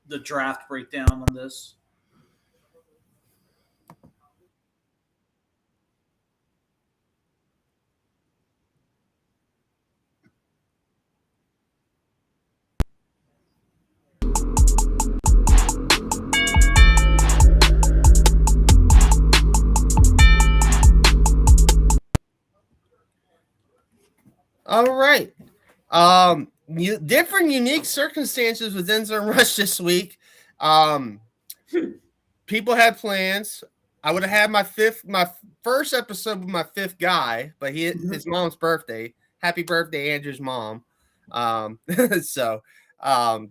the draft breakdown on this. All right. Different unique circumstances with Denzel Rush this week. Um, People had plans. I would have had my first episode with my fifth guy, but his mom's birthday. Happy birthday, Andrew's mom. Um, so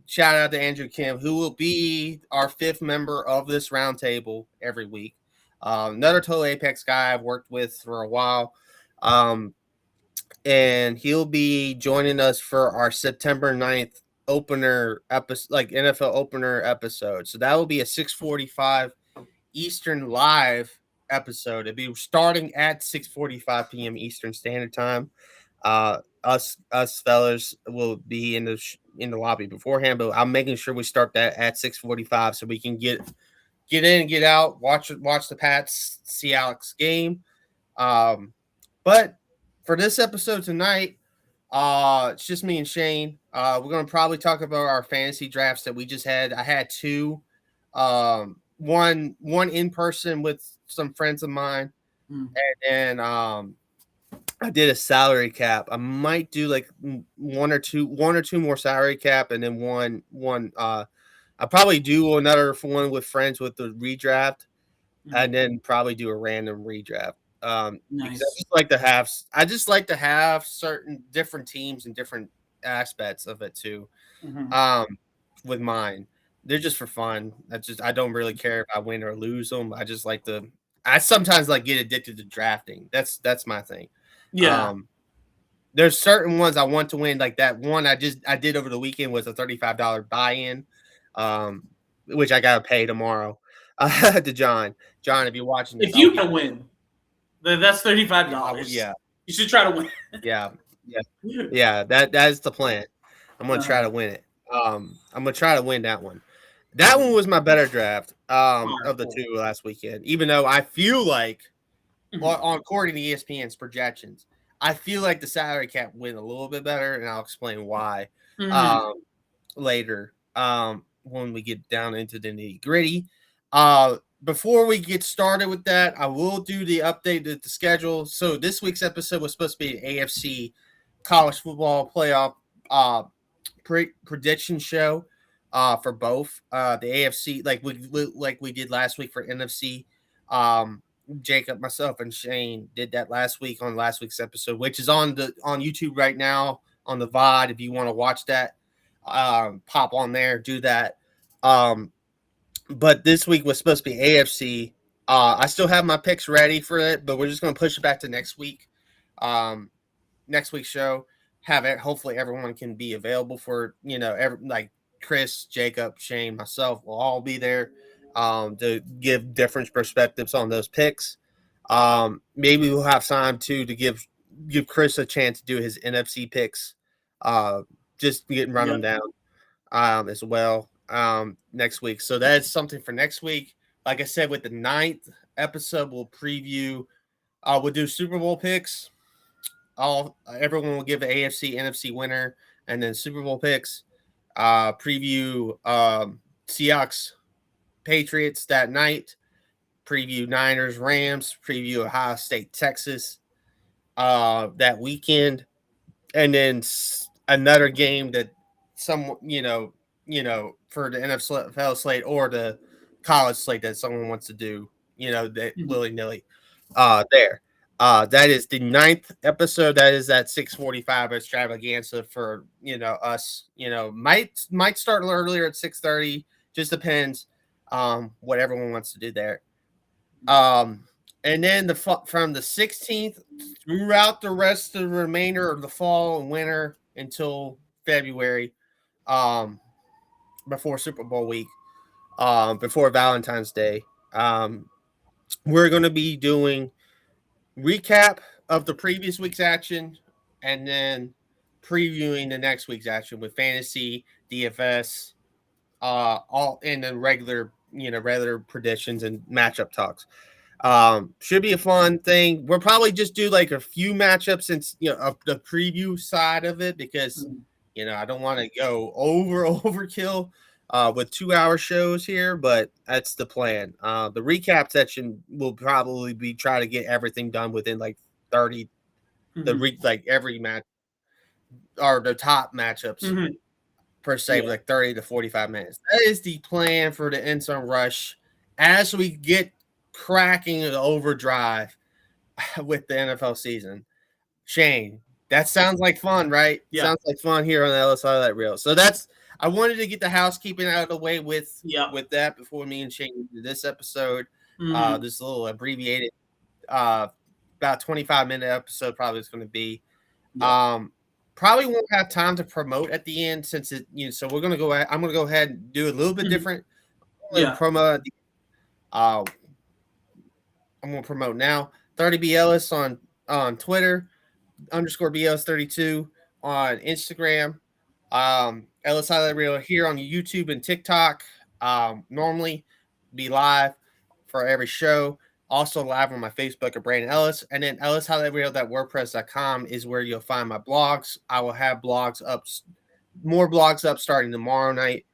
shout out to Andrew Kim, who will be our fifth member of this roundtable every week. Another Total Apex guy I've worked with for a while. And he'll be joining us for our September 9th opener episode, like NFL opener episode. So that will be a 6:45 Eastern live episode. It'll be starting at 6:45 p.m. Eastern Standard Time. Us fellas will be in the lobby beforehand, but I'm making sure we start that at 6:45 so we can get in, get out, watch the Pats Seahawks game. But for this episode tonight, it's just me and Shane. We're gonna probably talk about our fantasy drafts that we just had. I had two. One in person with some friends of mine, and then I did a salary cap. I might do like one or two more salary cap, and then one. I'll probably do another one with friends with the redraft, and then probably do a random redraft. Because I just like to have certain different teams and different aspects of it too. With mine, they're just for fun. I don't really care if I win or lose them. I just like to. I sometimes like get addicted to drafting. That's my thing. Yeah. There's certain ones I want to win. Like that one I did over the weekend was a $35 buy-in, which I gotta pay tomorrow. To John. John, if you're watching this, if you can win, that's $35. Yeah, you should try to win. yeah. That is the plan. I'm gonna try to win it. I'm gonna try to win that one. That one was my better draft of the two last weekend. Even though I feel like, according to ESPN's projections, I feel like the salary cap went a little bit better, and I'll explain why later when we get down into the nitty gritty. Before we get started with that, I will do the update to the schedule. So this week's episode was supposed to be an AFC college football playoff prediction show for both the AFC, like we did last week for NFC. Jacob, myself, and Shane did that last week on last week's episode, which is on YouTube right now on the VOD. If you want to watch that, pop on there, do that. But this week was supposed to be AFC. I still have my picks ready for it, but we're just going to push it back to next week. Next week's show. Have it. Hopefully, everyone can be available for like Chris, Jacob, Shane, myself will all be there to give different perspectives on those picks. Maybe we'll have time to give Chris a chance to do his NFC picks. Just run them down as well next week. So that's something for next week. Like I said, with the 9th episode, we'll preview. We'll do Super Bowl picks. Everyone will give the AFC, NFC winner, and then Super Bowl picks. Preview Seahawks, Patriots that night. Preview Niners, Rams. Preview Ohio State, Texas that weekend, and then another game that for the NFL slate or the college slate that someone wants to do. That willy nilly. There. That is the 9th episode. That is at 6:45 extravaganza for us. Might start earlier at 6:30. Just depends what everyone wants to do there. And then from the 16th throughout the rest of the remainder of the fall and winter until February, before Super Bowl week, before Valentine's Day, we're going to be doing recap of the previous week's action and then previewing the next week's action with fantasy, DFS, all in the regular predictions and matchup talks. Should be a fun thing. We'll probably just do like a few matchups since the preview side of it because I don't want to go overkill with 2-hour shows here, but that's the plan. The recap section will probably be try to get everything done within like 30 like every match or the top matchups per se, like 30 to 45 minutes. That is the plan for the end zone rush as we get cracking the overdrive with the NFL season. Shane, that sounds like fun, right? Yeah. Sounds like fun here on the Ellis Highlight Reel. So I wanted to get the housekeeping out of the way with that before me and Shane did this episode. This little abbreviated about 25-minute episode probably is going to be. Probably won't have time to promote at the end since it, so we're gonna I'm gonna go ahead and do a little bit different. Promo. I'm gonna promote now. 30B Ellis on Twitter, _BLS32 on Instagram. Ellis Highlight Reel here on YouTube and TikTok. Normally be live for every show. Also live on my Facebook at Brandon Ellis. And then ellishighlightreel.wordpress.com is where you'll find my blogs. I will have more blogs up starting tomorrow night.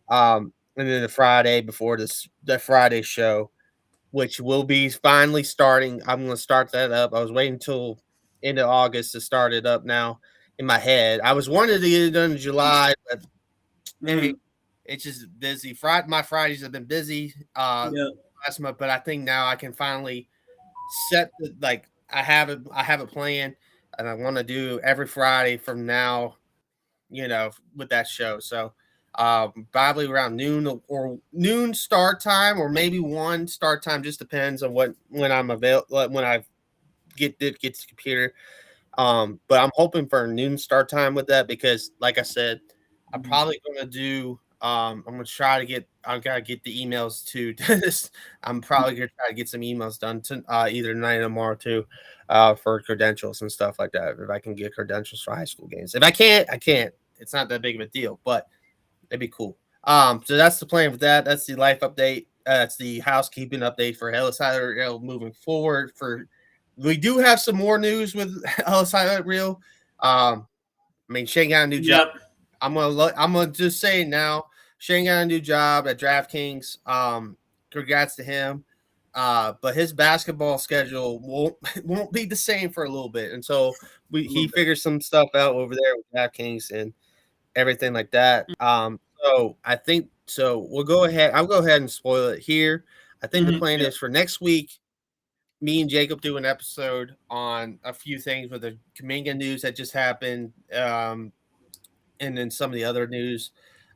And then the Friday before the Friday show, which will be finally starting. I'm going to start that up. I was waiting until end of August to start it up now in my head. I was wanting to get it done in July, but it's just busy. My Fridays have been busy. Last month, but I think now I can finally set I have a plan, and I want to do every Friday from now, with that show. So probably around noon start time, or maybe 1 start time, just depends on when I'm available, when I get to the computer. But I'm hoping for a noon start time with that because, like I said, I'm probably going to do. I'm gonna try to get. I gotta get the emails to this. I'm probably gonna try to get some emails done to either tonight or tomorrow too, for credentials and stuff like that. If I can get credentials for high school games. If I can't, I can't. It's not that big of a deal, but it'd be cool. So that's the plan with that. That's the life update. That's the housekeeping update for Ellis Highlight Reel moving forward. We do have some more news with Ellis Highlight Reel. Shane got a new job. I'm gonna just say now, Shane got a new job at DraftKings. Congrats to him. But his basketball schedule won't be the same for a little bit until he figures some stuff out over there with DraftKings and everything like that. So I think we'll go ahead. I'll go ahead and spoil it here. I think the plan is for next week, me and Jacob do an episode on a few things with the Kaminga news that just happened. And then some of the other news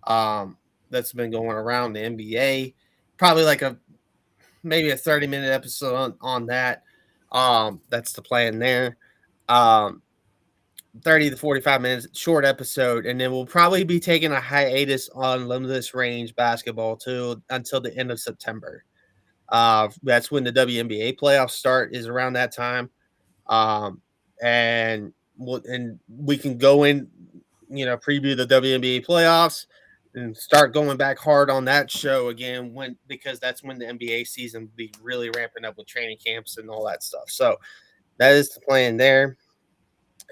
that's been going around the NBA, probably like maybe a 30-minute episode on that. That's the plan there. 30 to 45 minutes, short episode, and then we'll probably be taking a hiatus on limitless range basketball until the end of September. That's when the WNBA playoffs start, is around that time. And we can go in, preview the WNBA playoffs and start going back hard on that show again because that's when the NBA season will be really ramping up with training camps and all that stuff. So that is the plan there.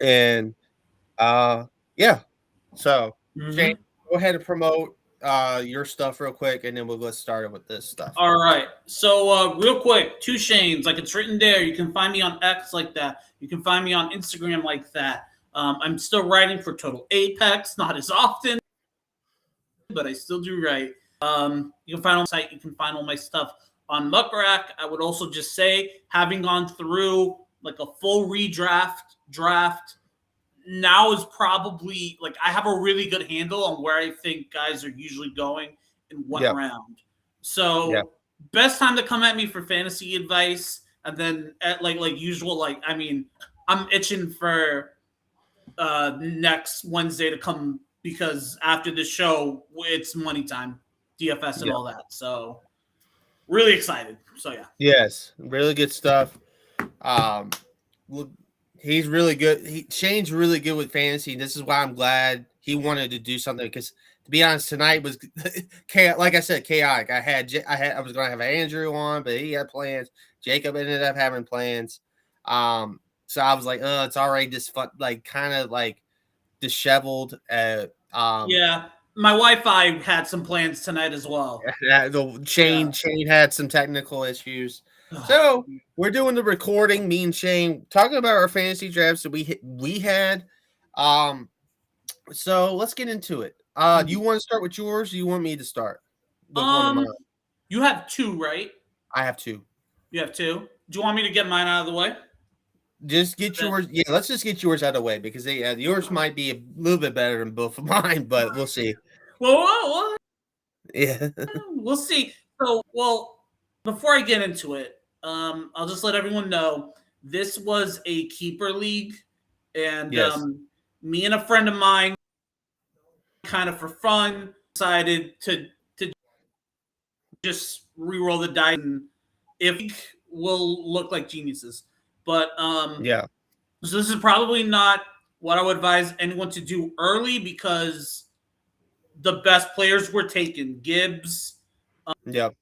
And yeah. So Shane, go ahead and promote your stuff real quick, and then we'll get started with this stuff. All right. So real quick, 2 Shanes, like it's written there. You can find me on X like that. You can find me on Instagram like that. I'm still writing for Total Apex, not as often, but I still do write. You can find on the site. You can find all my stuff on Muckrack. I would also just say, having gone through like a full draft, now is probably like I have a really good handle on where I think guys are usually going in what round. So best time to come at me for fantasy advice, and then at like usual, I'm itching for next Wednesday to come because after the show it's money time, DFS and all that. So really excited. So yeah. Yes, really good stuff. He's really good. Shane's really good with fantasy. This is why I'm glad he wanted to do something because to be honest, tonight was like I said, chaotic. I was gonna have Andrew on, but he had plans. Jacob ended up having plans. So I was like, oh, it's already just fun, like kind of like disheveled. Yeah, my Wi-Fi had some plans tonight as well. Shane had some technical issues. So we're doing the recording, me and Shane, talking about our fantasy drafts that we had. So let's get into it. Do you want to start with yours? Or do you want me to start with one of mine? You have two, right? I have two. You have two. Do you want me to get mine out of the way? Just get yours. Yeah, let's just get yours out of the way because yours might be a little bit better than both of mine, but we'll see. Well, yeah, we'll see. So, before I get into it, I'll just let everyone know this was a keeper league, and me and a friend of mine, kind of for fun, decided to just re-roll the dice, and if we'll look like geniuses. But so this is probably not what I would advise anyone to do early because the best players were taken. Gibbs, Jamar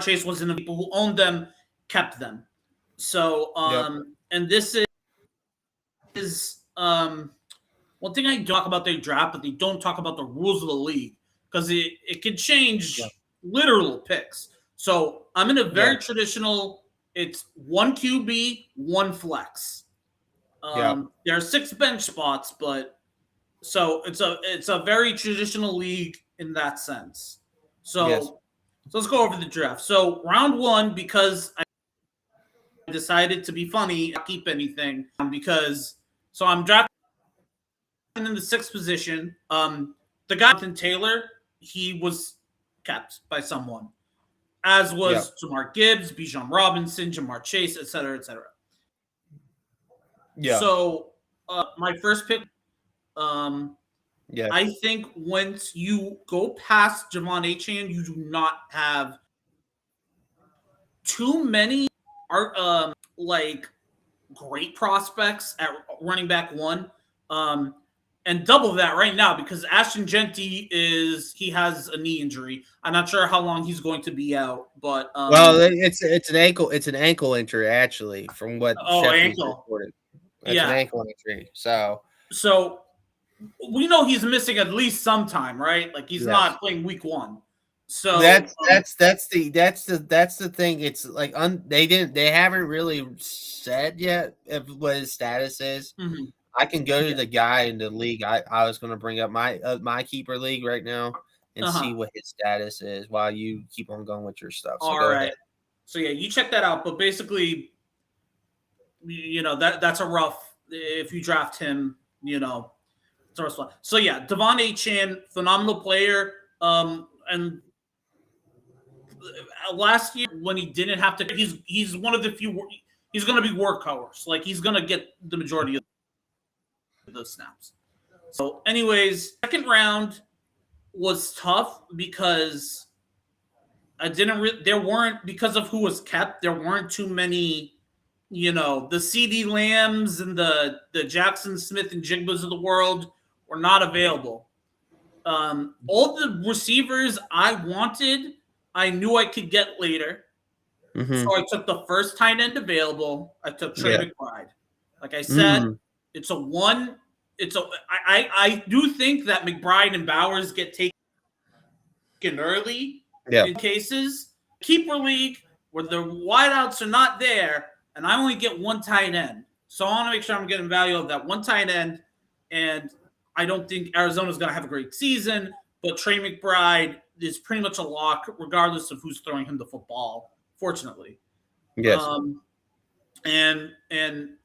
Chase was in the people who owned them, kept them. So, and this is one thing I talk about their draft, but they don't talk about the rules of the league because it can change literal picks. So I'm in a very traditional. It's one QB, one flex. There are 6 bench spots, but so it's a very traditional league in that sense. So let's go over the draft. So round 1, because I decided to be funny, not keep anything because I'm drafting in the 6th position. The guy Jonathan Taylor, he was kept by someone, as was Jamar Gibbs, Bijan Robinson, Jamar Chase, etc., etc. Yeah. So my first pick, I think once you go past Javon Achane, you do not have too many like great prospects at running back 1. And double that right now because Ashton Genty he has a knee injury. I'm not sure how long he's going to be out, but it's an ankle injury actually, from what Sheffield's reported. It's an ankle injury. So we know he's missing at least some time, right? Like he's not playing week 1. So that's the thing. It's like they haven't really said yet what his status is. Mm-hmm. I can go to the guy in the league. I was going to bring up my keeper league right now and see what his status is while you keep on going with your stuff. So all right. So you check that out. But basically, that's a rough. If you draft him, it's a rough spot. So Devon Achane, phenomenal player. And last year when he didn't have to, he's one of the few. He's going to be workhorse. Like he's going to get the majority of those snaps. So anyways, second round was tough because there weren't, because of who was kept, there weren't too many, the CD Lambs and the Jackson Smith and Jigbas of the world were not available. All the receivers I wanted, I knew I could get later. Mm-hmm. So I took the first tight end available. I took Trey McBride. Like I said, I do think that McBride and Bowers get taken early in cases. Keeper league where the wideouts are not there, and I only get one tight end. So I want to make sure I'm getting value of that one tight end. And I don't think Arizona's going to have a great season, but Trey McBride is pretty much a lock regardless of who's throwing him the football, fortunately. Yes. And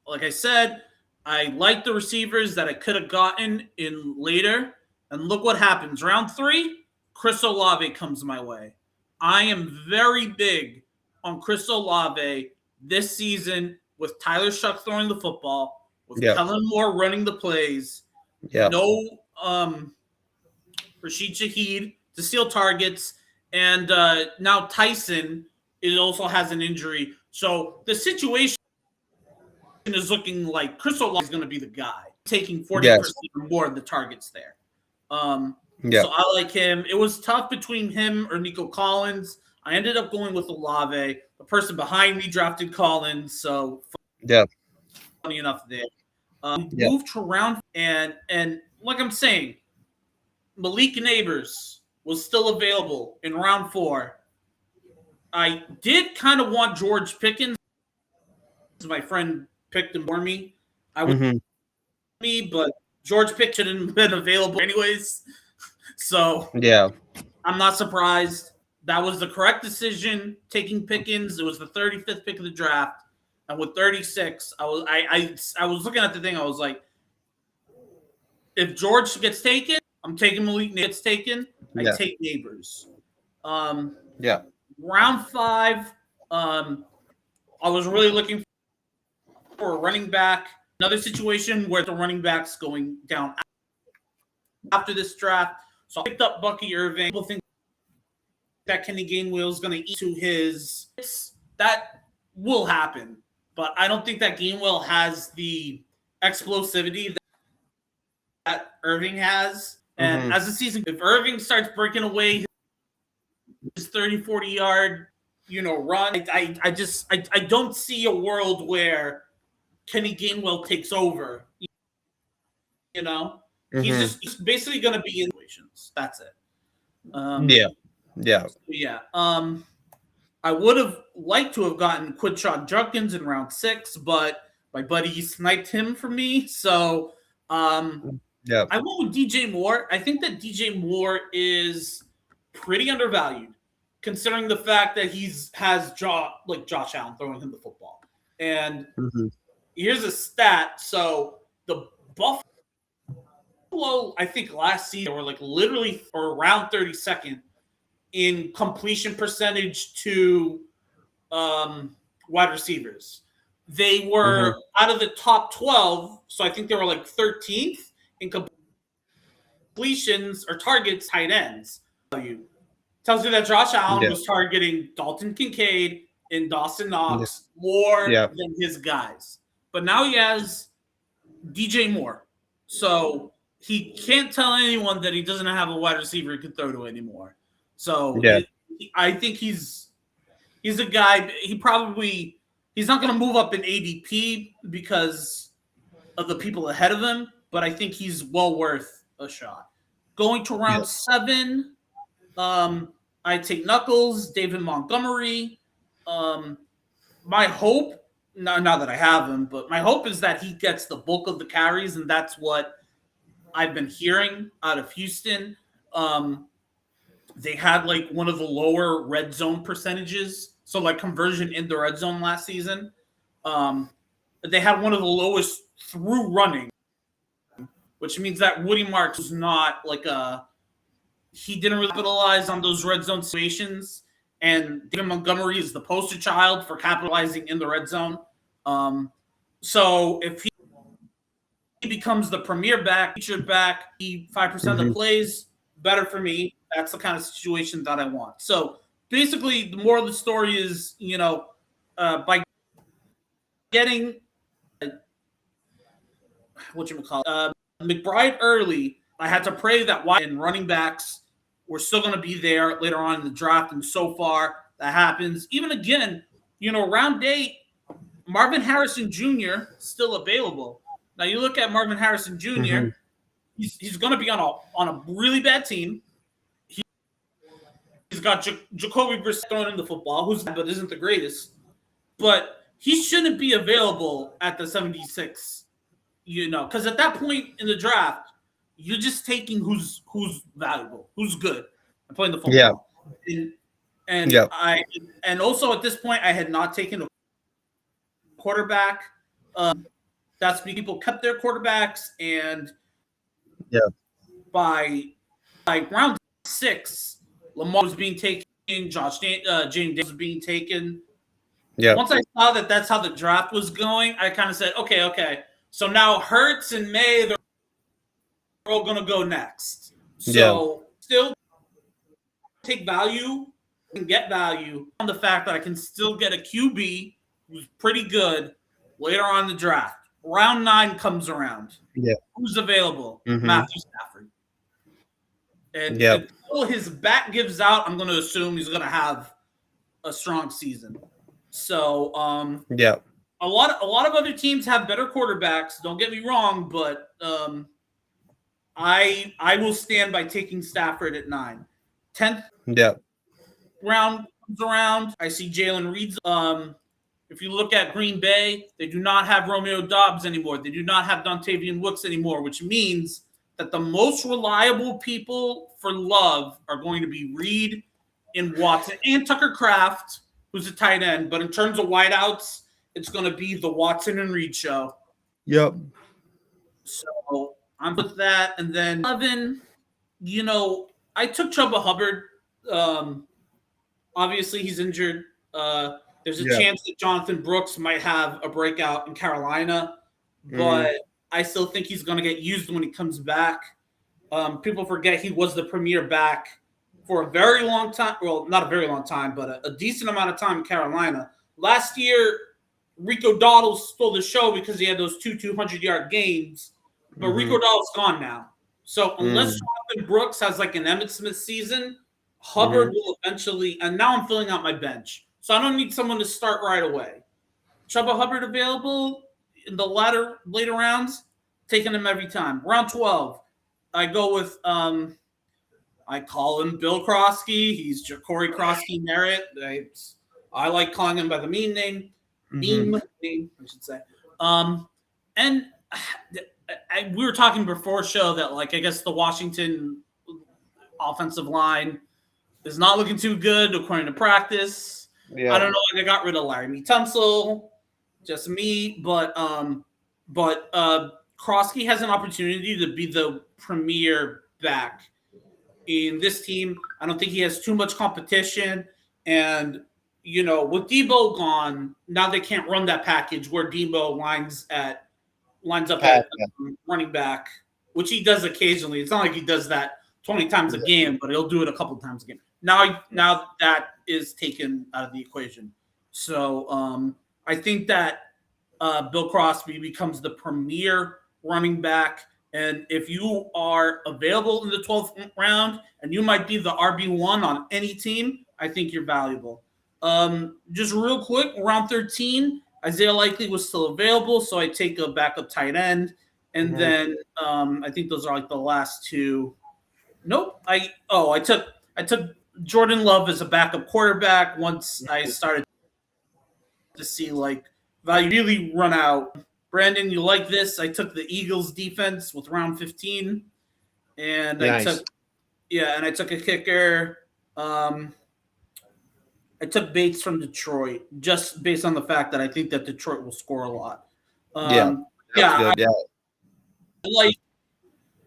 like I said, I like the receivers that I could have gotten in later. And look what happens. Round 3, Chris Olave comes my way. I am very big on Chris Olave this season with Tyler Shuck throwing the football, with Kellen Moore running the plays. No Rashid Shaheed to steal targets. And now Tyson also has an injury. So the situation is looking like Chris Olave is going to be the guy. taking 40% or more of the targets there. So I like him. It was tough between him or Nico Collins. I ended up going with Olave. The person behind me drafted Collins, so funny enough there. Moved to round and like I'm saying, Malik Neighbors was still available in round 4. I did kind of want George Pickens. My friend picked him for me. I would me, but George Pickens shouldn't have been available anyways. So I'm not surprised. That was the correct decision, taking Pickens. It was the 35th pick of the draft. And with 36, I was looking at the thing. I was like, if George gets taken, I'm taking Malik. Gets taken, I take Neighbors. Round 5, I was really looking for a running back. Another situation where the running back's going down after this draft. So I picked up Bucky Irving. People think that Kenny Gainwell is going to eat to his. That will happen. But I don't think that Gainwell has the explosivity that Irving has. And as the season, if Irving starts breaking away his 30, 40-yard, run, I don't see a world where Kenny Gainwell takes over. He's basically going to be in situations. That's it. I would have liked to have gotten Quinshon Judkins in round 6, but my buddy sniped him for me. So I went with DJ Moore. I think that DJ Moore is pretty undervalued, considering the fact that has Josh Allen throwing him the football. And here's a stat. So the Buffalo, I think last season, were literally around 32nd in completion percentage to wide receivers. They were out of the top 12, so I think they were 13th in completions or targets, tight ends. Tells you that Josh Allen was targeting Dalton Kincaid and Dawson Knox more than his guys. But now he has DJ Moore. So he can't tell anyone that he doesn't have a wide receiver he can throw to anymore. So I think he's a guy. He's not going to move up in ADP because of the people ahead of him, but I think he's well worth a shot. Going to round 7, I take Knuckles, David Montgomery. My hope, not that I have him, but my hope is that he gets the bulk of the carries, and that's what I've been hearing out of Houston. They had one of the lower red zone percentages, so conversion in the red zone last season. They had one of the lowest through running, which means that Woody Marks was not he didn't really capitalize on those red zone situations, and David Montgomery is the poster child for capitalizing in the red zone. So if he becomes the premier back, featured back, 5% of the plays, better for me. That's the kind of situation that I want. So basically, the moral of the story is, by getting McBride early, I had to pray that wide and running backs were still going to be there later on in the draft, and so far that happens. Even again, round 8, Marvin Harrison Jr. still available. Now you look at Marvin Harrison Jr. He's going to be on a really bad team. He's got Jacoby Brissett throwing him the football, but isn't the greatest. But he shouldn't be available at the 76, because at that point in the draft, you're just taking who's valuable, who's good, and playing the football. And also at this point, I had not taken a quarterback. That's because people kept their quarterbacks, and by round 6, Lamar was being taken, James Daniels was being taken. Once I saw that that's how the draft was going, I kind of said, okay. So now Hurts and May, they're all going to go next. So still take value and get value on the fact that I can still get a QB who's pretty good later on in the draft. round 9 comes around. Yeah. Who's available? Mhm. Matthew Stafford. And until his back gives out, I'm going to assume he's going to have a strong season. So, a lot of other teams have better quarterbacks. Don't get me wrong, but I will stand by taking Stafford at 9. 10th round comes around. I see Jalen Reed's. If you look at Green Bay, they do not have Romeo Doubs anymore. They do not have Dontavian Woods anymore, which means that the most reliable people for Love are going to be Reed and Watson and Tucker Kraft, who's a tight end. But in terms of wideouts, it's going to be the Watson and Reed show. Yep. So I'm with that. And then 11, I took Chuba Hubbard. Obviously, he's injured. There's a chance that Jonathan Brooks might have a breakout in Carolina, but I still think he's going to get used when he comes back. People forget he was the premier back for a very long time. Well, not a very long time, but a decent amount of time in Carolina. Last year, Rico Dowdle stole the show because he had those 200-yard games, but Rico Dowdle's gone now. So unless Jonathan Brooks has like an Emmitt Smith season, Hubbard will eventually, and now I'm filling out my bench. So I don't need someone to start right away. Chuba Hubbard available in the later rounds, taking him every time. Round 12, I go with, I call him Bill Krosky. He's Corey Krosky Merritt. I like calling him by the mean name. Name, I should say. And we were talking before show that, like, I guess the Washington offensive line is not looking too good according to practice. Yeah. I don't know. Like, I got rid of Larry Tunsil, just me, but Krosky has an opportunity to be the premier back in this team. I don't think he has too much competition, and with Debo gone, now they can't run that package where Debo lines up at running back, which he does occasionally. It's not like he does that 20 times a game, but he'll do it a couple times a game. Now that is taken out of the equation. So I think that Bill Crosby becomes the premier running back. And if you are available in the 12th round and you might be the RB1 on any team, I think you're valuable. Just real quick, round 13, Isaiah Likely was still available, so I take a backup tight end. And then I think those are like the last two. Nope. I took Jordan Love as a backup quarterback once I started to see like value really run out. Brandon, you like this? I took the Eagles defense with round 15, and nice. I took a kicker. I took Bates from Detroit just based on the fact that I think that Detroit will score a lot. I'm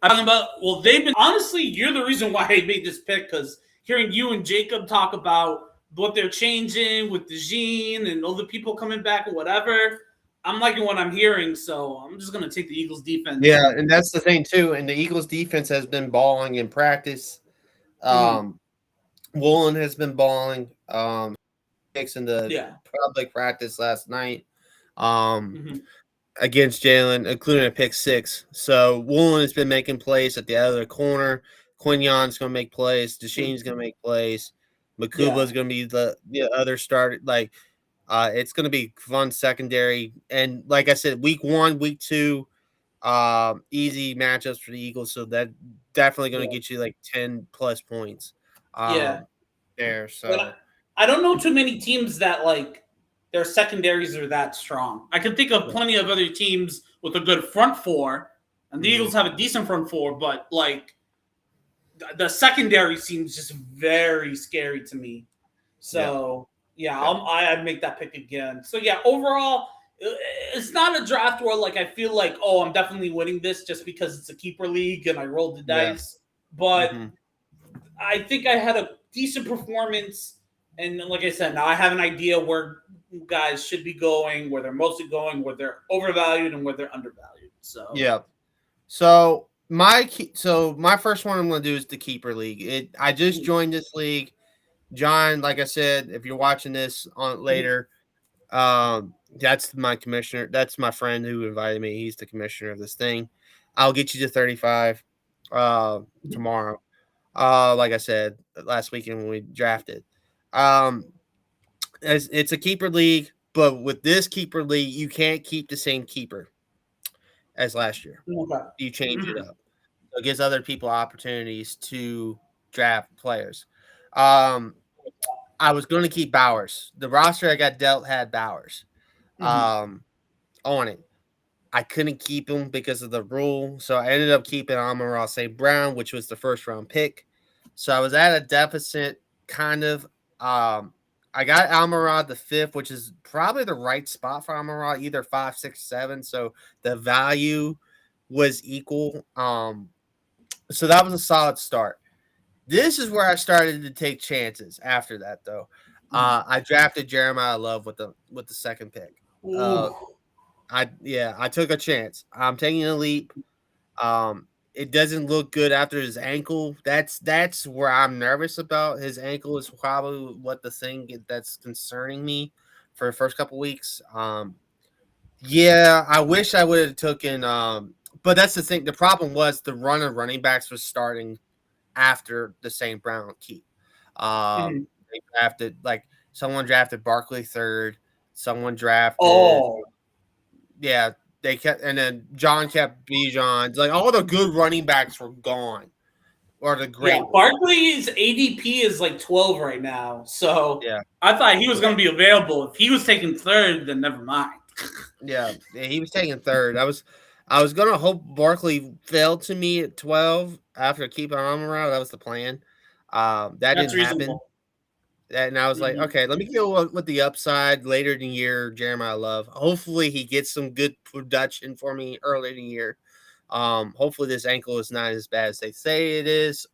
talking about, well, they've been, honestly, you're the reason why I made this pick, because hearing you and Jacob talk about what they're changing with DeJean and all the people coming back and whatever, I'm liking what I'm hearing, so I'm just going to take the Eagles defense. Yeah, and that's the thing, too, and the Eagles defense has been balling in practice. Woolen has been balling in the public practice last night. Against Jalen, including a pick 6. So Woolen has been making plays at the other corner. Quignon's going to make plays. DeSheen's going to make plays. Makuba's going to be the other starter. Like, it's going to be fun secondary. And like I said, week 1, week 2, easy matchups for the Eagles. So that definitely going to get you like 10 plus points. There. So but I don't know too many teams that like their secondaries are that strong. I can think of plenty of other teams with a good front four, and the Eagles have a decent front four, but like the secondary seems just very scary to me. So I'd make that pick again. So overall, it's not a draft where like I feel like, oh, I'm definitely winning this just because it's a keeper league and I rolled the dice. But I think I had a decent performance. And like I said, now I have an idea where guys should be going, where they're mostly going, where they're overvalued and where they're undervalued. So my first one I'm going to do is the keeper league. I just joined this league. John, like I said, if you're watching this on later, That's my commissioner. That's my friend who invited me. He's the commissioner of this thing. I'll get you to 35 tomorrow. Like I said last weekend when we drafted. Um, it's a keeper league, but with this keeper league, you can't keep the same keeper as last year. Okay. You change it Mhm. up. So it gives other people opportunities to draft players. Um, I was going to keep Bowers. The roster I got dealt had Bowers Mhm. on it. I couldn't keep him because of the rule, so I ended up keeping Amon-Ra St. Brown, which was the first round pick. So I was at a deficit, kind of. I got Amon-Ra the fifth, which is probably the right spot for Amon-Ra, either 5, 6, 7. So the value was equal. So that was a solid start. This is where I started to take chances. After that, though, Mhm. I drafted Jeremiah Love with the second pick. Ooh. I took a chance. I'm taking a leap. It doesn't look good after his ankle. That's where I'm nervous about. His ankle is probably what the thing that's concerning me for the first couple weeks. Yeah, I wish I would have taken. But that's the thing. The problem was the run of running backs was starting after the St. Brown keep. Mhm. They drafted like someone drafted Barkley third. Someone drafted Oh. yeah, they kept and then John kept Bijan. Like all the good running backs were gone. Or the Yeah, great ones. Barkley's ADP is like 12 right now. So Yeah. I thought he was Yeah. going to be available. If he was taking third, then never mind. Yeah, he was taking third. I was gonna hope Barkley fell to me at 12 after keeping arm around. That was the plan. That That's didn't happen. reasonable. And I was like, Mhm. okay, let me go with the upside later in the year. Jeremiah Love. Hopefully, he gets some good production for me early in the year. Hopefully, this ankle is not as bad as they say it is.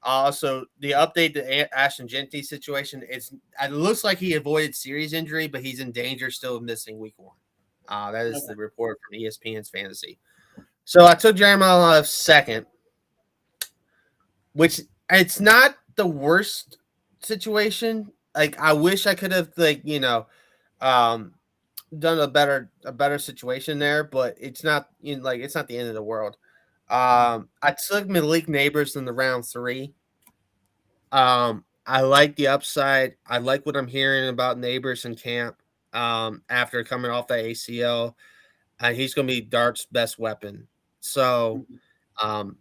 Also, the update to Ashton Genty situation is it looks like he avoided serious injury, but he's in danger still of missing week 1. That is Okay. the report from ESPN's fantasy. So I took Jeremiah Love second, which it's not the worst situation. Like I wish I could have um, done a better situation there, but it's not it's not the end of the world. I took Malik Neighbors in the round 3. I like the upside. I like what I'm hearing about Neighbors in camp. After coming off that ACL, he's going to be Dart's best weapon. So, Mhm. um,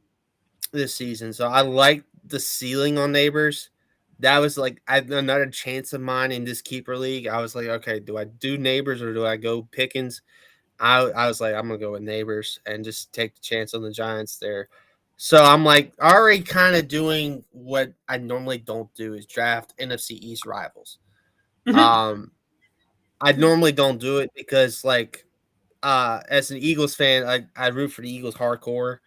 this season, so I like the ceiling on Neighbors. That was like another chance of mine in this keeper league. I was like, okay, do I do Neighbors or do I go Pickens? I was like, I'm gonna go with Neighbors and just take the chance on the Giants there. So I'm like already kind of doing what I normally don't do is draft NFC East rivals. Mhm. Um, I normally don't do it because as an Eagles fan, I root for the Eagles hardcore,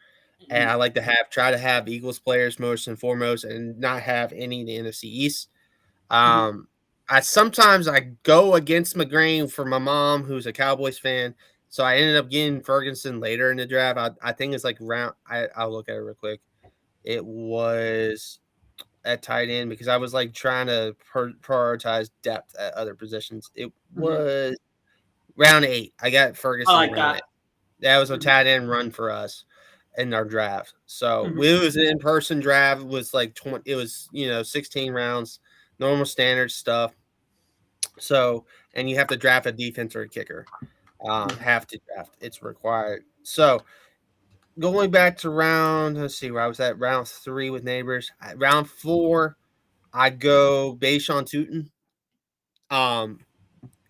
and I like to try to have Eagles players most and foremost, and not have any in the NFC East. Mhm. Um, I go against my grain for my mom, who's a Cowboys fan. So I ended up getting Ferguson later in the draft. I think it's like round. I'll look at it real quick. It was at tight end because I was like trying to prioritize depth at other positions. It Mhm. was round 8. I got I Ferguson like round that. 8. That was a Mhm. tight end run for us in our draft. So Mhm. it was an in-person draft. It was like 20. It was 16 rounds, normal standard stuff. So, and you have to draft a defense or a kicker. Mhm. Have to draft. It's required. So, going back to let's see where I was at round 3 with Neighbors. Round 4, I go Bayshon Tootin. Um,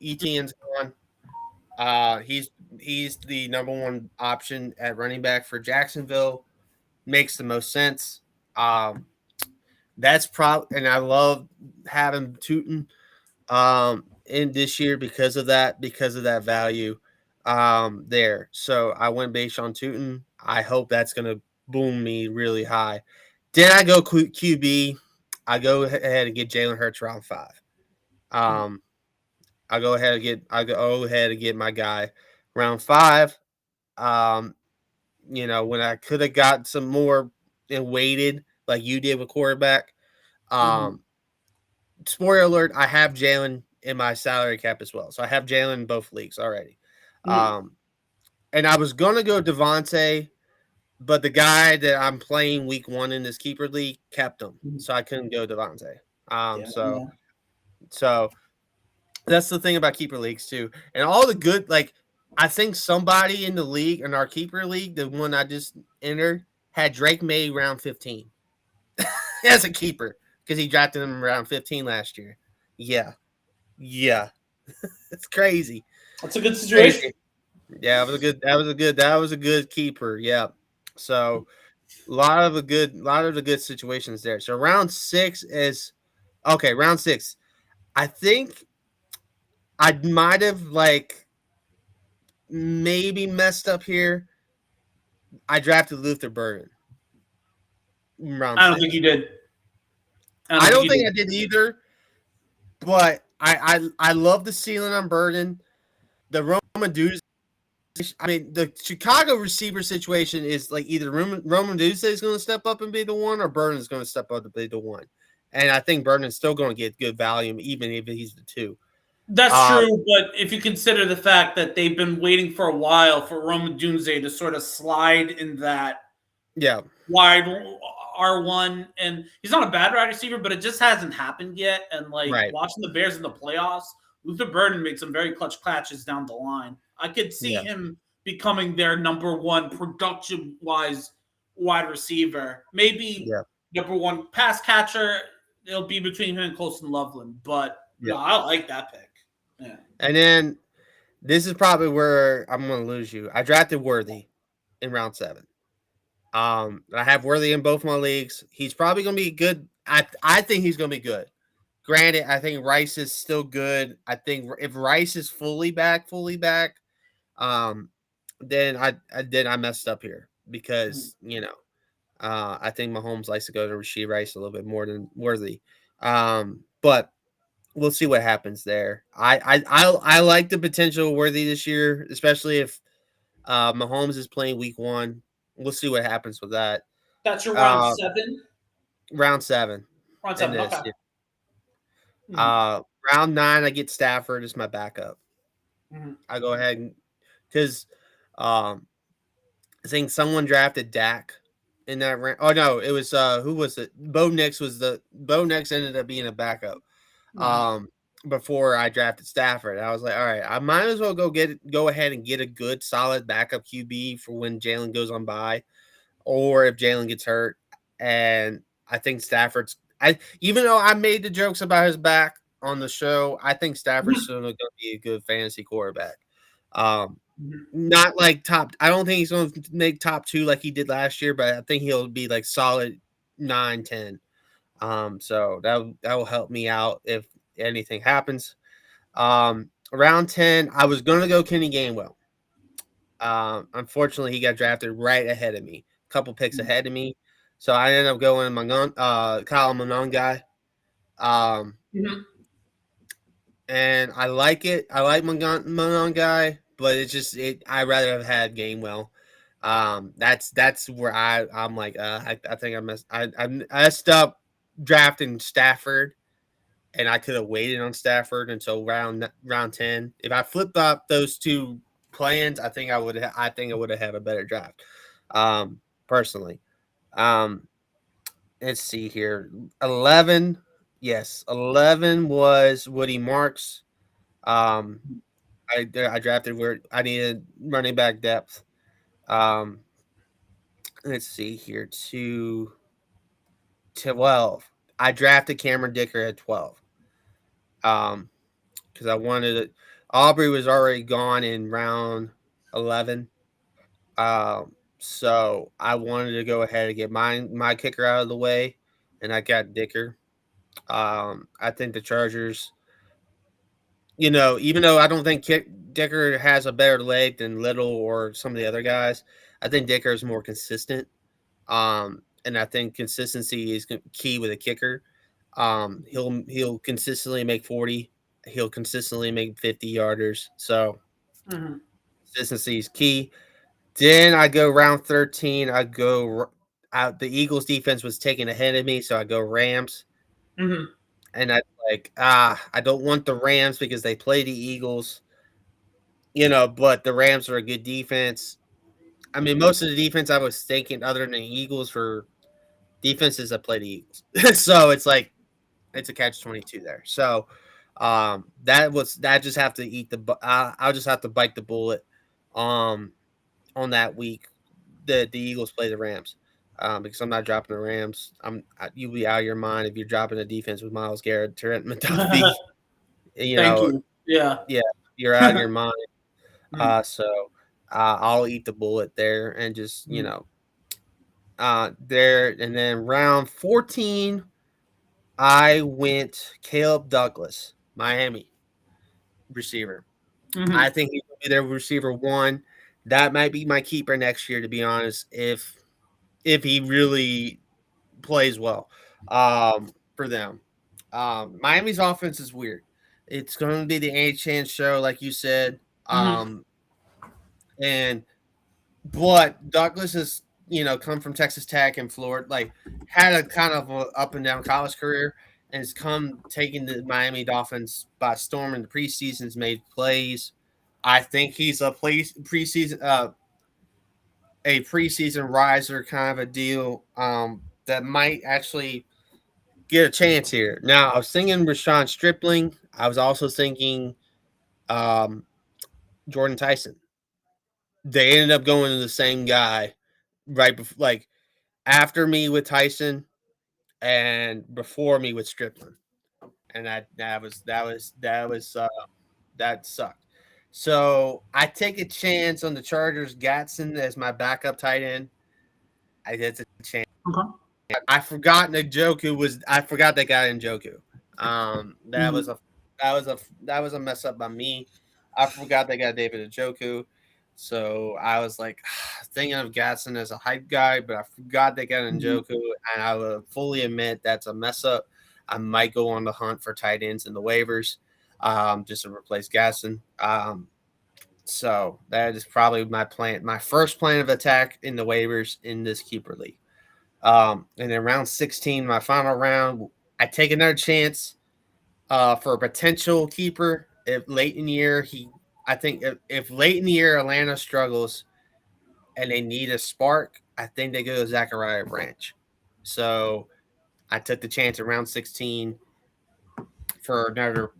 ETN's gone. He's the number one option at running back for Jacksonville. Makes the most sense. Um, and I love having Tootin in this year because of that value there. So I went based on Tootin. I hope that's going to boom me really high. Then I go QB. I go ahead and get Jalen Hurts round 5. Mhm. Um, I go ahead and get my guy round 5. Um, when I could have got some more and waited like you did with quarterback. Mhm. Um, Spoiler alert, I have Jalen in my salary cap as well. So I have Jalen in both leagues already. Mhm. And I was gonna go Devontae, but the guy that I'm playing week 1 in this keeper league kept him, Mhm. so I couldn't go Devontae. Um, Yeah, so yeah. so that's the thing about keeper leagues too, and all the good like I think somebody in the league in our keeper league, the one I just entered, had Drake May round 15 as a keeper because he drafted him around 15 last year. Yeah, yeah, it's crazy. That's a good situation. Crazy. Yeah, it was a good. That was a good keeper. Yeah. So lot of the good situations there. So round 6 is okay. Round 6, I think I might have like maybe messed up here. I drafted Luther Burden in round I don't think 6. you did. I I don't think don't you think I did. did either, but I love the ceiling on Burden. The Roman Deuce. I mean, the Chicago receiver situation is like either Roman Deuce is going to step up and be the one, or Burden is going to step up to be the one. And I think Burden is still going to get good value, even if he's the 2. That's Uh, true, but if you consider the fact that they've been waiting for a while for Roman Dunze to sort of slide in that yeah, wide R1, and he's not a bad wide receiver, but it just hasn't happened yet. And like right, watching the Bears in the playoffs, Luther Burden made some very clutch catches down the line. I could see yeah, him becoming their number one production wise wide receiver. Maybe yeah, number one pass catcher. It'll be between him and Colson Loveland, but yeah. no, I like that pick. Yeah. And then this is probably where I'm going to lose you. I drafted Worthy in round 7. I have Worthy in both my leagues. He's probably going to be good. I think he's going to be good. Granted, I think Rice is still good. I think if Rice is fully back, um, then I messed up here because I think Mahomes likes to go to Rasheed Rice a little bit more than Worthy. But we'll see what happens there. I like the potential Worthy this year, especially if Mahomes is playing week 1. We'll see what happens with that. That's your round Uh, seven. round 7 Round in seven. this. Okay. Yeah. Mhm. Round 9, I get Stafford as my backup. Mhm. I go ahead and because um, I think someone drafted Dak in that round. Oh no, it was who was it? Bo Nix ended up being a backup. Mhm. Um, before I drafted Stafford, I was like, all right, I might as well go ahead and get a good solid backup QB for when Jalen goes on by, or if Jalen gets hurt. And I think Stafford's. I even though I made the jokes about his back on the show, I think Stafford's Mhm. still going to be a good fantasy quarterback. Um, Mhm. not like top. I don't think he's going to make top 2 like he did last year, but I think he'll be like solid 9, 10. So that will help me out if anything happens. Round 10, I was going to go Kenny Gainwell. Unfortunately, he got drafted right ahead of me, a couple picks Mhm. ahead of me. So I ended up going Kyle Manon guy. Um, Mhm. and I like it. I like Manon guy, but it's just I rather have had Gainwell. That's where I'm like I think I messed up drafting Stafford, and I could have waited on Stafford until round 10. If I flipped up those 2 plans, I think I would have had a better draft. Personally. Um, let's see here. 11, yes, 11 was Woody Marks. Um, I drafted where I needed running back depth. Um, let's see here. 12. I drafted Cameron Dicker at 12. Because I wanted it. Aubrey was already gone in round 11. So I wanted to go ahead and get my kicker out of the way, and I got Dicker. I think the Chargers, even though I don't think Dicker has a better leg than Little or some of the other guys, I think Dicker is more consistent. And I think consistency is key with a kicker. He'll consistently make 40. He'll consistently make 50 yarders. So Mhm. consistency is key. Then I go round 13. I go out. The Eagles defense was taken ahead of me, so I go Rams. Mhm. And I like I don't want the Rams because they play the Eagles, but the Rams are a good defense. I mean, most of the defense I was thinking, other than the Eagles, for defenses that play the Eagles. So it's like it's a catch-22 there. So that just have to eat I'll just have to bite the bullet um on that week that the Eagles play the Rams. Because I'm not dropping the Rams. You'll be out of your mind if you're dropping a defense with Miles Garrett, Trent McDuffie. You Thank know, you. Yeah. yeah, you're out of your mind. Mm, So I'll eat the bullet there and just mm, there. And then round 14, I went Caleb Douglas, Miami receiver. I mhm, think he will be their receiver one. That might be my keeper next year, to be honest, if he really plays well for them. Miami's offense is weird. It's going to be the A Chan show, like you said. mhm, And but Douglas has come from Texas Tech and Florida, like had a kind of a up and down college career, and has come taking the Miami Dolphins by storm in the preseasons, made plays. I think he's a preseason riser kind of a deal that might actually get a chance here. Now I was thinking Rashawn Stripling. I was also thinking um, Jordan Tyson. They ended up going to the same guy right before, like after me with Tyson and before me with Stripling, and that sucked. So I take a chance on the Chargers. Gatson as my backup tight end. I did a chance. okay, I forgot Njoku was. I forgot that guy Njoku. That was mhm, a mess up by me. I forgot they got David Njoku. So I was like thinking of Gatson as a hype guy, but I forgot they got mhm, Njoku, and I will fully admit that's a mess up. I might go on the hunt for tight ends in the waivers, just to replace Gatson. So that is probably my first plan of attack in the waivers in this keeper league. And then round 16, my final round, I take another chance for a potential keeper. If late in the year I think if late in the year Atlanta struggles and they need a spark, I think they go to Zachariah Branch. So I took the chance at round 16 for another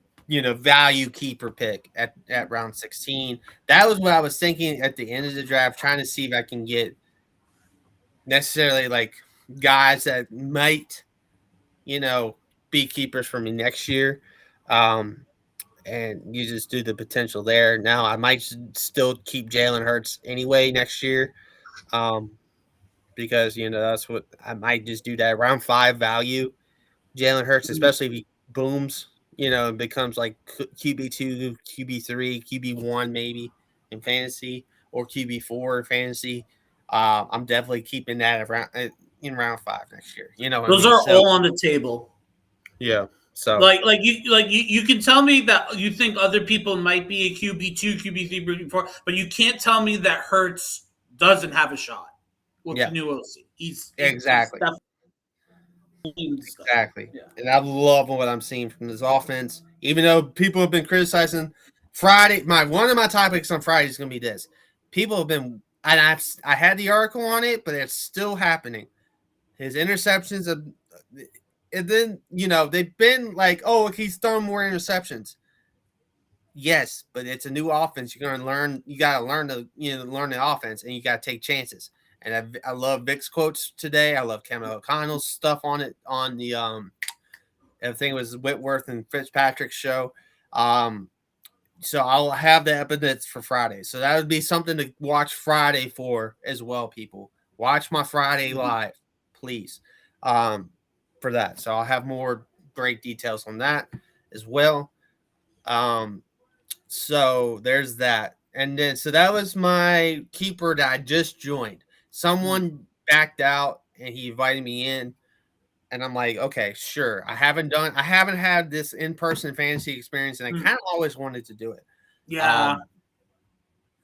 value keeper pick at round 16. That was what I was thinking at the end of the draft, trying to see if I can get necessarily like guys that might you know, be keepers for me next year. Um, and you just do the potential there. Now, I might still keep Jalen Hurts anyway next year, because that's what I might just do that round 5 value. Jalen Hurts, mhm. especially if he booms, and becomes like QB2, QB3, QB1 maybe in fantasy, or QB4 in fantasy. I'm definitely keeping that around in round 5 next year. You know what I Those mean? are So all on the table. yeah. So Like you can tell me that you think other people might be a QB2, QB3, QB4, but you can't tell me that Hertz doesn't have a shot with the yeah, new OC. He's exactly, definitely stuff. exactly. Yeah. And I love what I'm seeing from this offense. Even though people have been criticizing Friday, my one of my topics on Friday is going to be this. People have been, and I had the article on it, but it's still happening. His interceptions have, and then they've been like, oh, he's throwing more interceptions. Yes, but it's a new offense. You're going to learn. You got to learn learn the offense, and you got to take chances. And I love Vic's quotes today. I love Kevin O'Connell's stuff on it on the I think it was Whitworth and Fitzpatrick's show. Um, so I'll have the evidence for Friday. So that would be something to watch Friday for as well, people. Watch my Friday Mhm. live, please. Um, for that. So I'll have more great details on that as well. Um, so there's that. And then so that was my keeper that I just joined. Mhm. Someone backed out and he invited me in. And I'm like, okay, sure. I haven't had this in-person fantasy experience, and I Mhm. kind of always wanted to do it. Yeah. Um,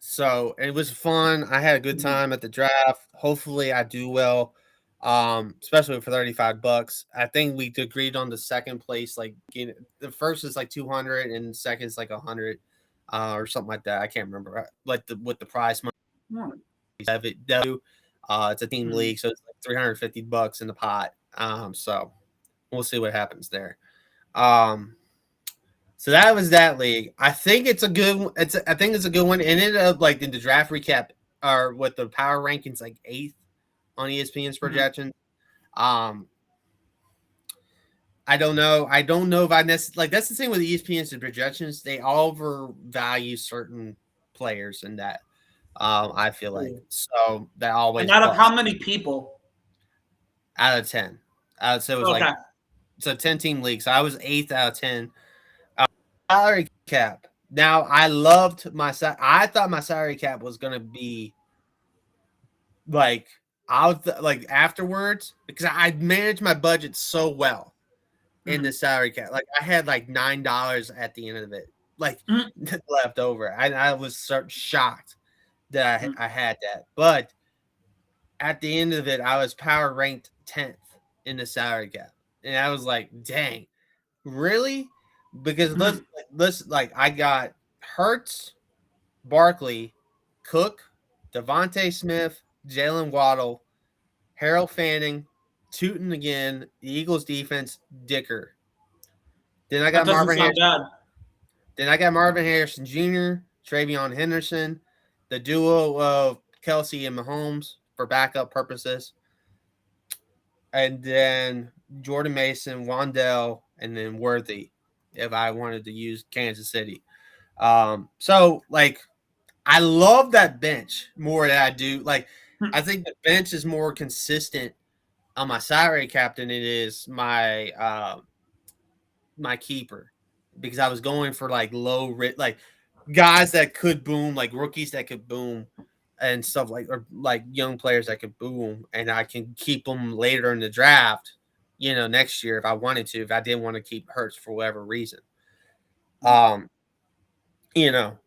so it was fun. I had a good Mhm. time at the draft. Hopefully I do well. Especially for $35. I think we agreed on the second place. Like the first is like 200 and second is like 100, or something like that. I can't remember. Like with the prize money Hmm. of it. It's a team Hmm. league, so it's like $350 in the pot. So we'll see what happens there. Um, so that was that league. I think it's a good. I think it's a good one. And it ended up like in the draft recap or with the power rankings, like eighth on ESPN's Hmm. projection. Um, I don't know. I don't know if I necessarily like that's the thing with ESPN's projections. They overvalue certain players in that. I feel like Cool. so that And always out of how busts many people? out of 10. So it was Okay. like 10-team league. So I was eighth out of 10. Salary cap. Now I loved my I thought my salary cap was gonna be like like afterwards because I managed my budget so well in Hmm. the salary cap. Like I had like $9 at the end of it, like Hmm. left over. I was shocked that Hmm. I had that, but at the end of it, I was power ranked 10th in the salary cap, and I was like, dang, really? Because Hmm. let's like I got Hurts, Barkley, Cook, Devontae Smith, Jalen Waddle, Harold Fanning, Tootin again, the Eagles defense, Dicker. Then I That got doesn't Marvin sound Harrison. bad. Then I got Marvin Harrison Jr., Travion Henderson, the duo of Kelsey and Mahomes for backup purposes, and then Jordan Mason, Wandell, and then Worthy if I wanted to use Kansas City. So like I love that bench more than I do. Like Hmm. I think the bench is more consistent on my salary cap than it is my keeper because I was going for like low rate, like guys that could boom, like rookies that could boom and stuff like or like young players that could boom, and I can keep them later in the draft. Next year if I wanted to, if I didn't want to keep Hurts for whatever reason. Um, you know,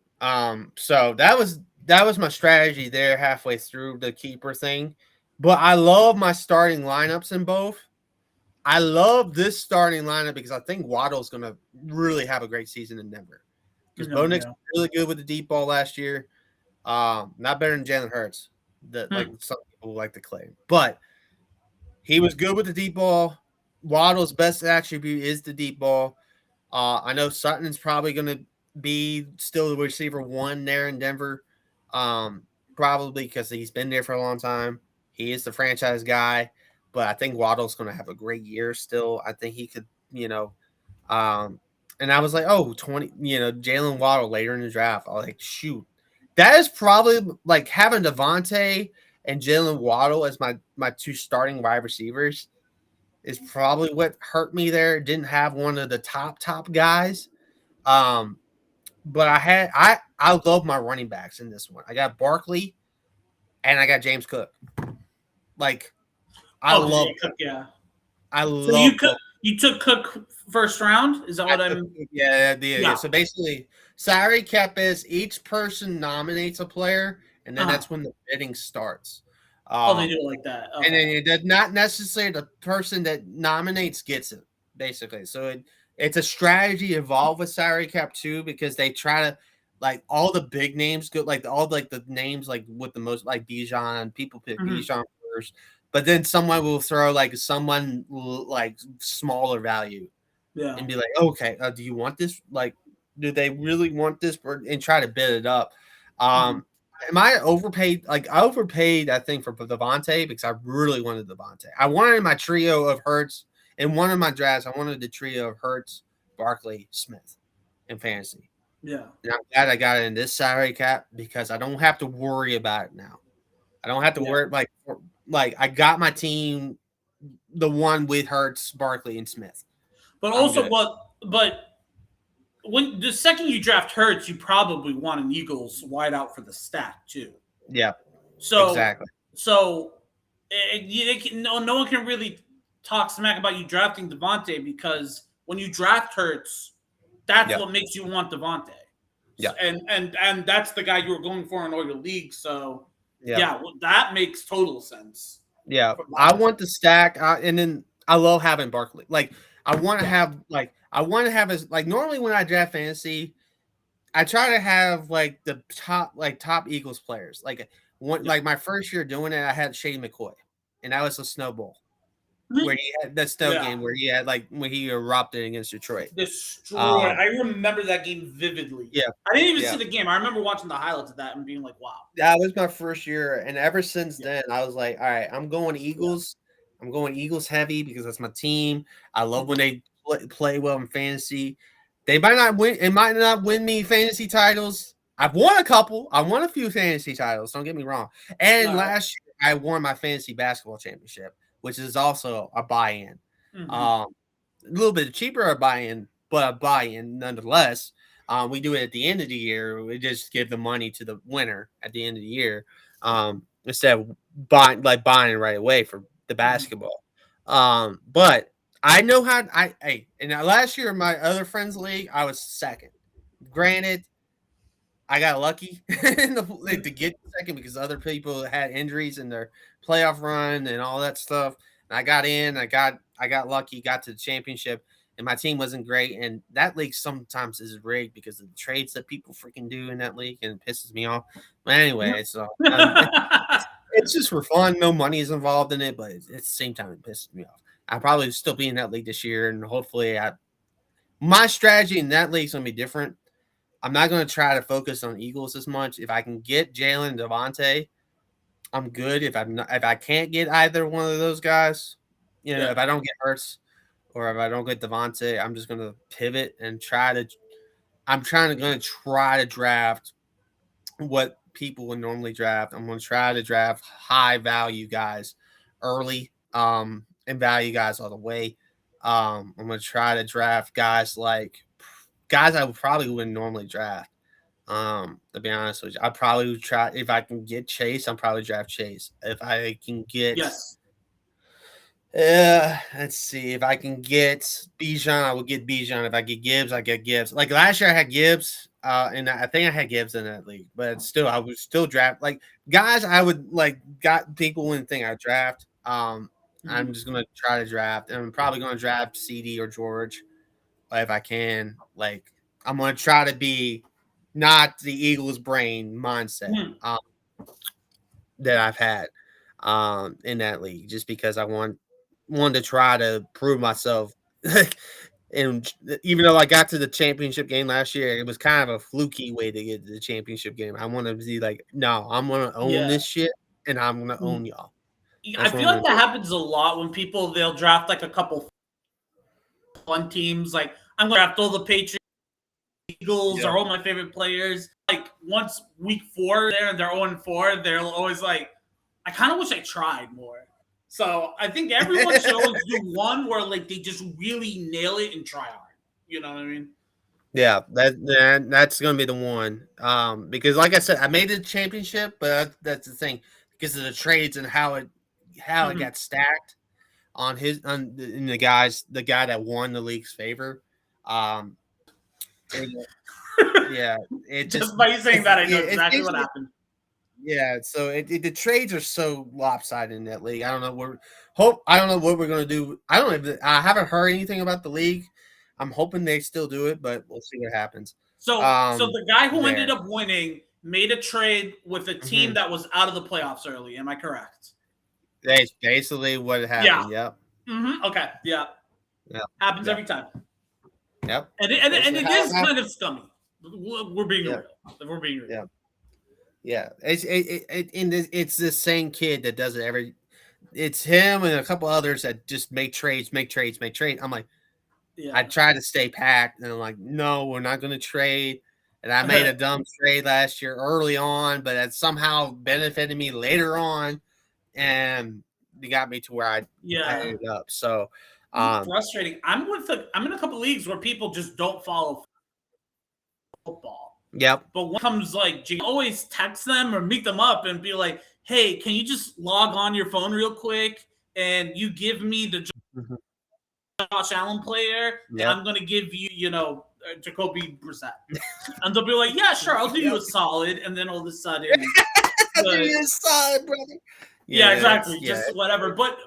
so that was my strategy there halfway through the keeper thing. But I love my starting lineups in both. I love this starting lineup because I think Waddle's going to really have a great season in Denver. Because Bo Nix Yeah. was really good with the deep ball last year. Not better than Jalen Hurts, that like Hmm. some people like to claim. But he was good with the deep ball. Waddle's best attribute is the deep ball. I know Sutton's probably going to be still the receiver one there in Denver, probably because he's been there for a long time. He is the franchise guy, but I think Waddle's going to have a great year still. I think he could, um, and I was like, oh, 20, Jalen Waddle later in the draft. I was like, shoot, that is probably like having Devontae and Jalen Waddle as my two starting wide receivers is probably what hurt me there. Didn't have one of the top guys. Um, but I love my running backs in this one. I got Barkley and I got James Cook. Like I Oh, because love yeah, Cook, yeah. I So you love cook, both. you took Cook first round. Is that I what took, I'm? yeah. Yeah. So basically, salary cap is each person nominates a player, and then Uh-huh. that's when the bidding starts. Oh, they do Um, it like that. and Okay. then it does not necessarily the person that nominates gets it, basically. So it's a strategy involved with salary cap too, because they try to like all the big names go like all like the names like with the most like Bijan, people pick Hmm. Bijan first, but then someone will throw like someone like smaller value Yeah. and be like, okay, do you want this? Like, do they really want this? And try to bid it up. Hmm. Am I overpaid? Like, I overpaid, I think, for Devontae because I really wanted Devontae. I wanted my trio of Hurts. In one of my drafts, I wanted the trio of Hurts, Barkley, Smith in fantasy. Yeah. And I'm glad I got it in this salary cap because I don't have to worry about it now. I don't have to Yeah. worry like I got my team, the one with Hurts, Barkley, and Smith. But I'm also, good. but when the second you draft Hurts, you probably want an Eagles wideout for the stack too. Yeah, So, exactly. so no one can really talk smack about you drafting Devontae because when you draft Hurts, that's Yeah, what makes you want Devontae. yeah, And that's the guy you were going for in all your leagues. So yeah. yeah, well, that makes total sense. Yeah, from I last. want the stack, and then I love having Barkley. Like, I want to Yeah. have as like normally when I draft fantasy, I try to have like the top Eagles players. Like one Yep. like my first year doing it, I had Shane McCoy, and that was a snowball where he had that snow Yeah. game where he had like when he erupted against Detroit. Destroyed. Um, I remember that game vividly. yeah, I didn't even see yeah. the game. I remember watching the highlights of that and being like, "Wow." That was my first year, and ever since Yeah. then, I was like, "All right, I'm going Yeah. Eagles. I'm going Eagles heavy because that's my team. I love when Mhm. they play well in fantasy. They might not win. It might not win me fantasy titles. I've won a couple. I won a few fantasy titles. Don't get me wrong. And All right. last year, I won my fantasy basketball championship, which is also a buy-in. Mm-hmm. A little bit cheaper a buy-in, but a buy-in nonetheless. We do it at the end of the year. We just give the money to the winner at the end of the year, instead of buying right away for the Mm-hmm. basketball. But I know how and last year in my other friends league, I was second. Granted, I got lucky to get second because other people had injuries in their playoff run and all that stuff. And I got in, I got lucky, got to the championship, and my team wasn't great. And that league sometimes is rigged because of the trades that people freaking do in that league, and it pisses me off. But anyway, so it's just for fun. No money is involved in it, but at the same time, it pisses me off. I'll probably still be in that league this year, and hopefully, my strategy in that league is gonna be different. I'm not going to try to focus on Eagles as much. If I can get Jalen Devontae, I'm good. If I can't get either one of those guys, Yeah. if I don't get Hurts or if I don't get Devontae, I'm just going to pivot and try to. I'm going to try to draft what people would normally draft. I'm going to try to draft high value guys early, and value guys all the way. I'm going to try to draft guys I probably wouldn't normally draft. To be honest with you, I probably would try if I can get Chase. I'm probably draft Chase. If I can get, Yes. let's see, if I can get Bijan, I would get Bijan. If I get Gibbs, I get Gibbs. Like last year, I had Gibbs, and I think I had Gibbs in that league, but still, I would still draft like guys. I would like got people wouldn't think I draft. I'm Mhm. just gonna try to draft, and I'm probably gonna draft CD or George if I can. Like I'm gonna try to be not the Eagles brain mindset Mhm. that I've had in that league, just because I wanted to try to prove myself. And even though I got to the championship game last year, it was kind of a fluky way to get to the championship game. I want to be like, no, I'm gonna own Yeah. this shit, and I'm gonna Mhm. own y'all. I That's what feel I'm like gonna that do. happens a lot when they'll draft like a couple fun teams. Like I'm gonna draft all the Patriots, Eagles Yeah. are all my favorite players. Like once week 4 there and they're 0-4, they're always like, I kind of wish I tried more. So I think everyone should always do one where like they just really nail it and try hard. You know what I mean? Yeah, that's gonna be the one. Because like I said, I made the championship, but that's the thing because of the trades and how it Mhm. got stacked on in the guy that won the league's favor. Um, it, yeah, it just Just by you saying that, I know it's exactly what basically happened. yeah. So the trades are so lopsided in that league. I don't know what we're gonna do. I haven't heard anything about the league. I'm hoping they still do it, but we'll see what happens. So the guy who ended There. up winning made a trade with a team Mhm. that was out of the playoffs early. Am I correct? That's basically what Yeah. happened. Yep. Okay. Yeah. Yep. Happens Yep. every time. Yep. And Basically it how it is happened. kind of scummy. We're being Yep. real. If we're being real. Yep. Yeah. It's the same kid that does it every. It's him and a couple others that just make trades, make trades, make trades. I'm like, I Yeah. try to stay packed, and I'm like, no, we're not going to trade. And I made a dumb trade last year early on, but it somehow benefited me later on, and it got me to where I Yeah. ended up. So, um, Frustrating. I'm in a couple leagues where people just don't follow football. yep. But when it comes like, you can always text them or meet them up and be like, hey, can you just log on your phone real quick and you give me the Mhm. Josh Allen player, and Yep. I'm going to give you, Jacoby Brissett. And they'll be like, yeah, sure, I'll do you Yep. a solid. And then all of a sudden, You're the solid, brother. Yeah, exactly. Just whatever. But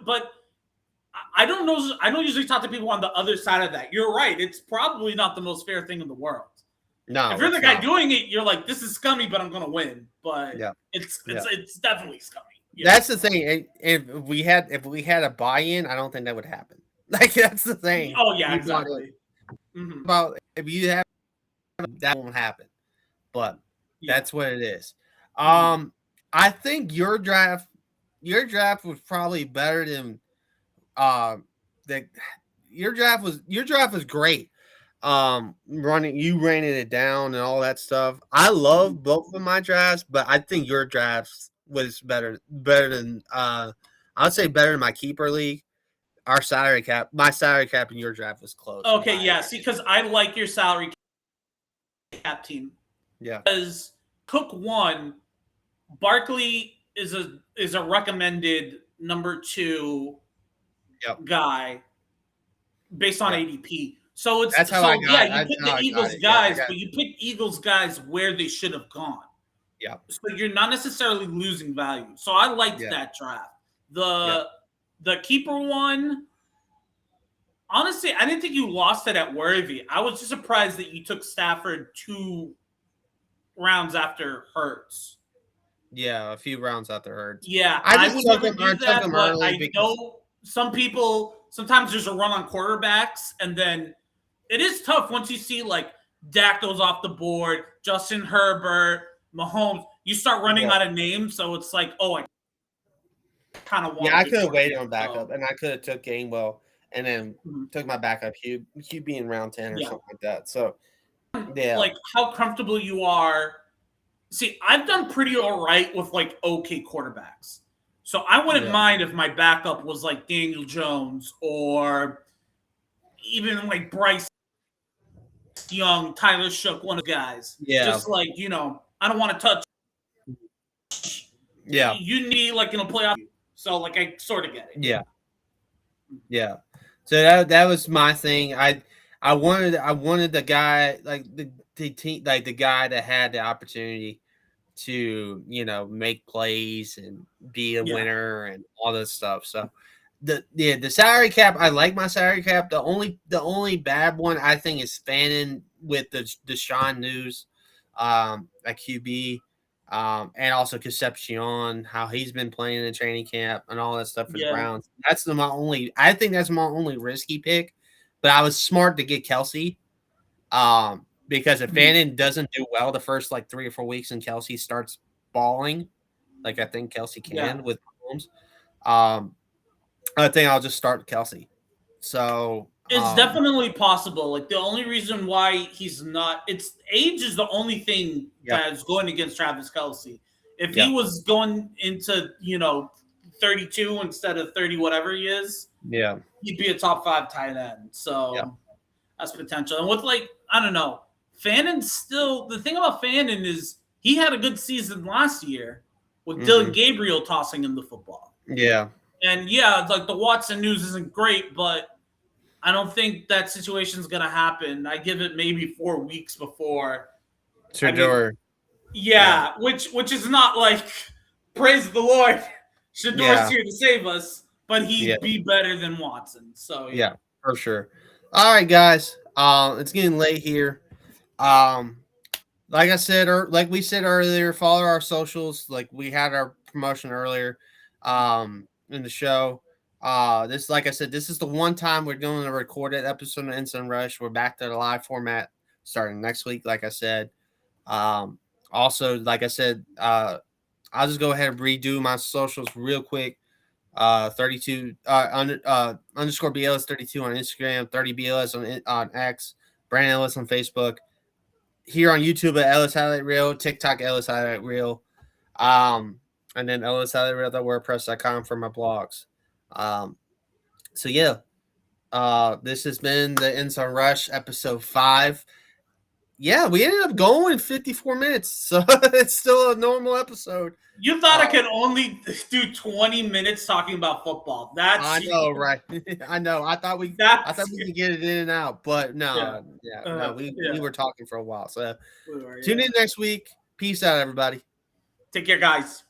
I don't know. I don't usually talk to people on the other side of that. You're right. It's probably not the most fair thing in the world. No, if you're the guy doing it, you're like, this is scummy, but I'm gonna win. But it's definitely scummy. That's the thing. If we had a buy-in, I don't think that would happen. Like that's the thing. Oh yeah, exactly. About if you have that won't happen, but that's what it is. I think your draft was probably better than that. Your draft was great. You ran it down and all that stuff. I love both of my drafts, but I think your drafts was better than I would say better than my keeper league. My salary cap in your draft was close. Okay, yeah. See, because I like your salary cap team. Yeah. Because Cook won, Barkley is a recommended number 2 guy based on ADP. So it's that's how I got. Yeah, you pick the Eagles guys, but you pick Eagles guys where they should have gone. Yeah. So you're not necessarily losing value. So I liked that draft. The keeper one, honestly, I didn't think you lost it at Worthy. I was just surprised that you took Stafford 2 rounds after Hurts. Yeah, a few rounds after Hurts. Yeah, I would never do that, but I know some people, sometimes there's a run on quarterbacks, and then it is tough once you see like Dak goes off the board, Justin Herbert, Mahomes. You start running out of names, so it's like, oh, I kind of want. Yeah, I could have waited on backup, and I could have took Gainwell, and then took my backup QB in round 10 or something like that. So, yeah, like how comfortable you are. See, I've done pretty all right with like okay quarterbacks, so I wouldn't mind if my backup was like Daniel Jones or even like Bryce Young, Tyler Shook, one of the guys. Yeah, just like I don't want to touch. Yeah, you need like in a playoff. So like I sort of get it. Yeah. So that was my thing. I wanted the guy like the team, like the guy that had the opportunity to make plays and be a winner and all this stuff. So the salary cap, I like my salary cap. The only bad one I think is Fannin with the Deshaun news at QB. And also Concepcion, how he's been playing in the training camp and all that stuff for the Browns. I think that's my only risky pick. But I was smart to get Kelsey. Because if Fannin doesn't do well the first like 3 or 4 weeks and Kelsey starts balling, like I think Kelsey can with Mahomes, I think I'll just start Kelsey. So it's definitely possible. Like the only reason why he's not, it's age is the only thing that is going against Travis Kelce. If he was going into 32 instead of 30, whatever he is, he'd be a top 5 tight end. So that's potential. And with I don't know, Fannin still, the thing about Fannin is he had a good season last year with Dylan Gabriel tossing him the football. Yeah. And it's like the Watson news isn't great, but I don't think that situation's going to happen. I give it maybe 4 weeks before. Shador. Which is not like, praise the Lord, Shador's here to save us, but he'd be better than Watson. So, yeah, for sure. All right, guys. It's getting late here. Like I said, or like we said earlier, follow our socials. Like we had our promotion earlier in the show. This, like I said, this is the one time we're doing a recorded episode of Instant Rush. We're back to the live format starting next week, like I said. Also, like I said, I'll just go ahead and redo my socials real quick. 32 underscore BLS 32 on Instagram, 30 BLS on X, Brandon Ellis on Facebook. Here on YouTube at Ellis Highlight Reel, TikTok Ellis Highlight Reel, and then Ellis Highlight Reel.wordpress.com for my blogs. So this has been the Inside Rush episode 5. Yeah, we ended up going 54 minutes, so it's still a normal episode. You thought I could only do 20 minutes talking about football. I know, right? I know. I thought we could get it in and out, but no, we were talking for a while. So tune in next week. Peace out, everybody. Take care, guys.